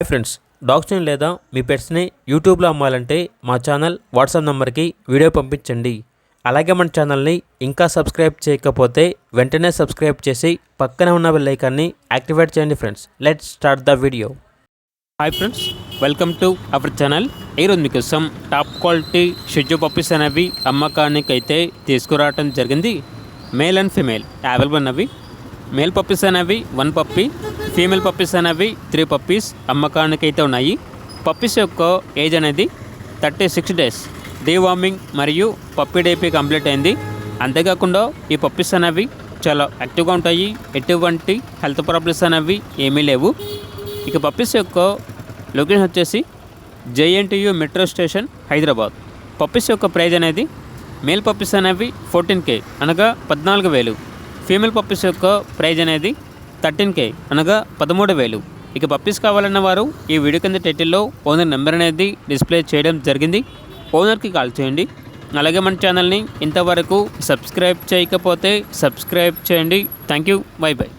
Hi friends, డాగ్స్ని లేదా మీ పెట్స్ని యూట్యూబ్లో అమ్మాలంటే మా ఛానల్ వాట్సాప్ నెంబర్కి వీడియో పంపించండి. అలాగే మన ఛానల్ని ఇంకా సబ్స్క్రైబ్ చేయకపోతే వెంటనే సబ్స్క్రైబ్ చేసి పక్కనే ఉన్న బెల్ ఐకాన్ని యాక్టివేట్ చేయండి. Friends, let's start the video. Hi friends, welcome to our channel. ఈరోజు మీకోసం టాప్ క్వాలిటీ షిట్జూ పప్పీస్ అనేవి అమ్మకానికి అయితే తీసుకురావడం జరిగింది. మేల్ అండ్ ఫీమేల్ అవైలబుల్ ఉన్నవి. మేల్ పప్పీస్ అనేవి 1 పప్పీ, ఫీమేల్ పప్పీస్ అనేవి 3 పప్పీస్ అమ్మకానికి అయితే ఉన్నాయి. పప్పీస్ యొక్క ఏజ్ అనేది 36 డేస్. డీవార్మింగ్ మరియు పప్పీ డేపీ కంప్లీట్ అయింది. అంతేకాకుండా ఈ పప్పీస్ అనేవి చాలా యాక్టివ్గా ఉంటాయి. ఎటువంటి హెల్త్ ప్రాబ్లమ్స్ అనేవి ఏమీ లేవు. ఇక పప్పీస్ యొక్క లొకేషన్ వచ్చేసి JNTU metro station, Hyderabad. Puppies యొక్క ప్రైజ్ అనేది మేల్ పప్పీస్ అనేవి 14K అనగా 14,000. ఫీమేల్ పప్పీస్ యొక్క ప్రైజ్ అనేది 13K అనగా 13,000. ఇక పప్పీస్ కావాలన్న వారు ఈ వీడియో కింద టైటిల్లో ఓనర్ నెంబర్ అనేది డిస్ప్లే చేయడం జరిగింది. ఓనర్కి కాల్ చేయండి. అలాగే మన ఛానల్ని ఇంతవరకు సబ్స్క్రైబ్ చేయకపోతే సబ్స్క్రైబ్ చేయండి. Thank you. By by.